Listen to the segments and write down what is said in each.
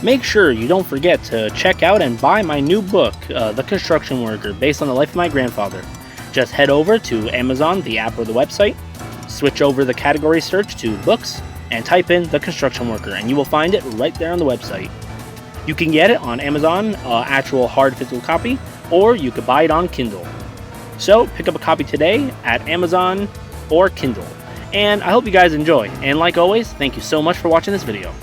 Make sure you don't forget to check out and buy my new book, The Construction Worker, based on the life of my grandfather. Just head over to Amazon, the app or the website, switch over the category search to books, and type in The Construction Worker, and you will find it right there on the website. You can get it on Amazon, actual hard physical copy, or you could buy it on Kindle. So pick up a copy today at Amazon or Kindle. And I hope you guys enjoy. And like always, thank you so much for watching this video.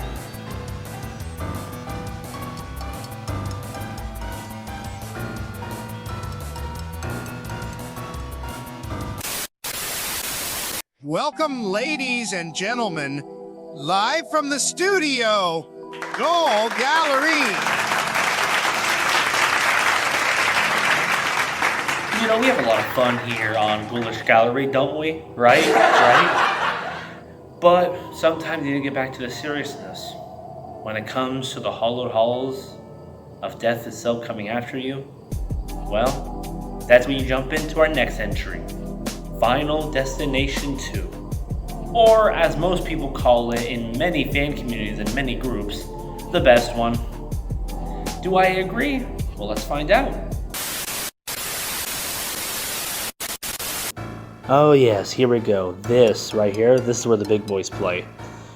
Welcome, ladies and gentlemen, live from the studio, Ghoul Gallery. You know, we have a lot of fun here on Ghoulish Gallery, don't we? Right? But sometimes you need to get back to the seriousness. When it comes to the hollowed halls of death itself coming after you, well, that's when you jump into our next entry. Final Destination 2, or as most people call it in many fan communities and many groups, the best one. Do I agree? Well, let's find out. Oh yes, here we go. This right here, this is where the big boys play.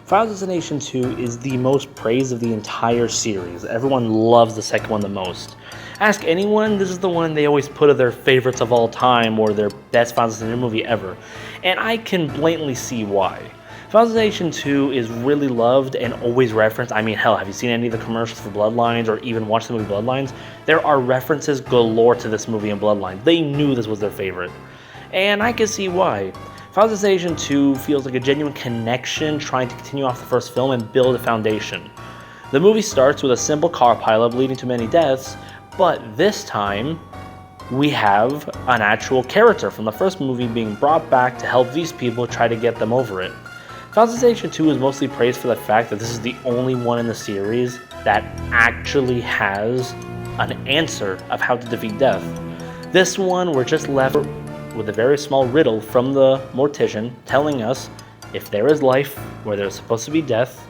Final Destination 2 is the most praised of the entire series. Everyone loves the second one the most. Ask anyone, this is the one they always put as their favorites of all time or their best Final Destination movie ever. And I can blatantly see why. Final Destination 2 is really loved and always referenced. I mean, hell, have you seen any of the commercials for Bloodlines or even watched the movie Bloodlines? There are references galore to this movie in Bloodlines. They knew this was their favorite. And I can see why. Final Destination 2 feels like a genuine connection trying to continue off the first film and build a foundation. The movie starts with a simple car pileup leading to many deaths, but this time we have an actual character from the first movie being brought back to help these people try to get them over it. Final Destination 2 is mostly praised for the fact that this is the only one in the series that actually has an answer of how to defeat death. This one, we're just left with a very small riddle from the mortician telling us if there is life where there's supposed to be death,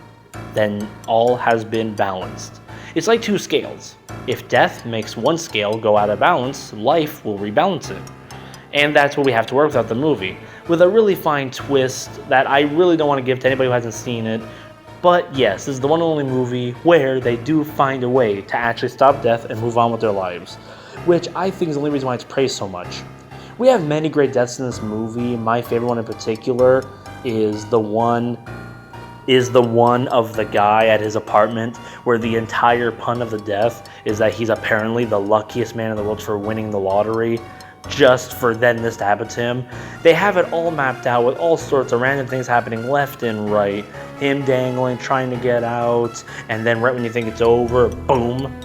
then all has been balanced. It's like two scales. If death makes one scale go out of balance, life will rebalance it. And that's what we have to work without the movie, with a really fine twist that I really don't want to give to anybody who hasn't seen it. But yes, this is the one and only movie where they do find a way to actually stop death and move on with their lives, which I think is the only reason why it's praised so much. We have many great deaths in this movie. My favorite one in particular is the one of the guy at his apartment, where the entire pun of the death is that he's apparently the luckiest man in the world for winning the lottery, just for then this to happen to him. They have it all mapped out with all sorts of random things happening left and right. Him dangling, trying to get out, and then right when you think it's over, boom.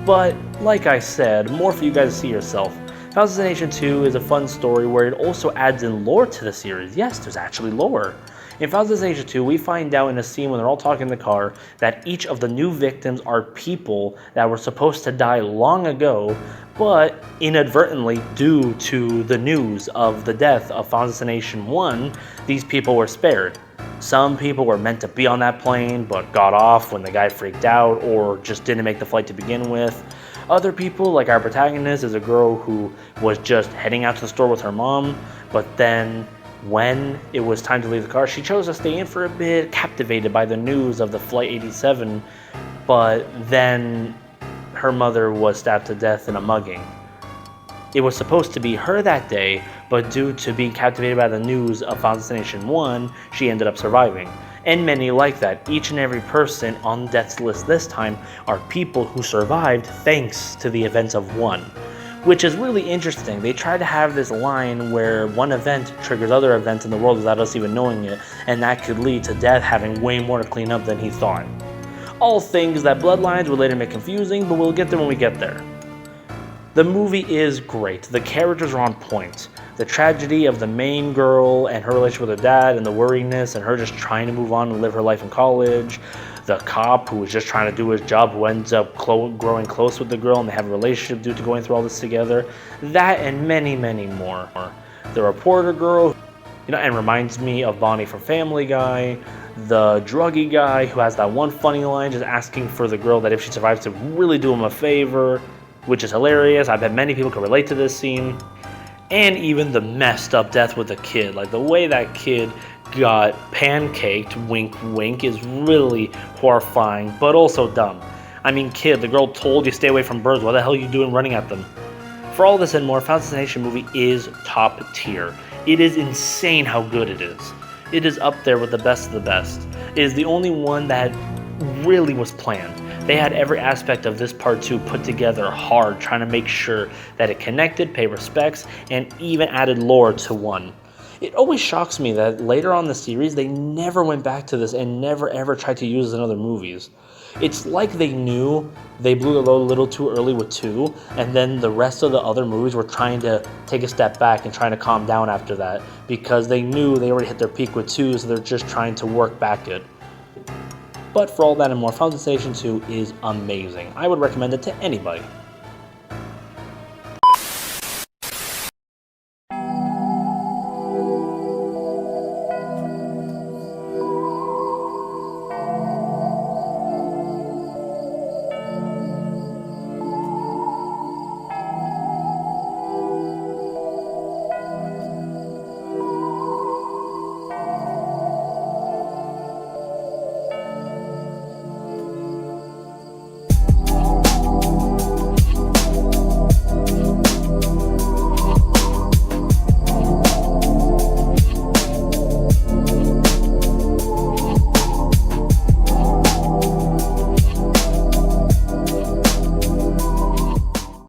But like I said, more for you guys to see yourself. Final Destination 2 is a fun story where it also adds in lore to the series. Yes, there's actually lore. In Final Destination 2, we find out in a scene when they're all talking in the car that each of the new victims are people that were supposed to die long ago, but inadvertently, due to the news of the death of Final Destination 1, these people were spared. Some people were meant to be on that plane, but got off when the guy freaked out or just didn't make the flight to begin with. Other people, like our protagonist, is a girl who was just heading out to the store with her mom, but then when it was time to leave the car, she chose to stay in for a bit, captivated by the news of the Flight 87, but then her mother was stabbed to death in a mugging. It was supposed to be her that day, but due to being captivated by the news of Final Destination 1, she ended up surviving. And many like that. Each and every person on death's list this time are people who survived thanks to the events of 1. Which is really interesting. They try to have this line where one event triggers other events in the world without us even knowing it, and that could lead to death having way more to clean up than he thought. All things that Bloodlines would later make confusing, but we'll get there when we get there. The movie is great. The characters are on point. The tragedy of the main girl and her relationship with her dad and the worriness and her just trying to move on and live her life in college. The cop who is just trying to do his job who ends up growing close with the girl and they have a relationship due to going through all this together. That and many, many more. The reporter girl and reminds me of Bonnie from Family Guy, the druggy guy who has that one funny line just asking for the girl that if she survives to really do him a favor, which is hilarious. I bet many people can relate to this scene. And even the messed up death with the kid, like the way that kid got pancaked, wink wink, is really horrifying, but also dumb. I mean, kid, the girl told you stay away from birds, what the hell are you doing running at them? For all this and more, Final Destination movie is top tier. It is insane how good it is. It is up there with the best of the best. It is the only one that really was planned. They had every aspect of this part 2 put together hard, trying to make sure that it connected, paid respects, and even added lore to 1. It always shocks me that later on in the series, they never went back to this and never ever tried to use it in other movies. It's like they knew they blew the load a little too early with 2, and then the rest of the other movies were trying to take a step back and trying to calm down after that, because they knew they already hit their peak with 2, so they're just trying to work back it. But for all that and more, Final Destination 2 is amazing. I would recommend it to anybody.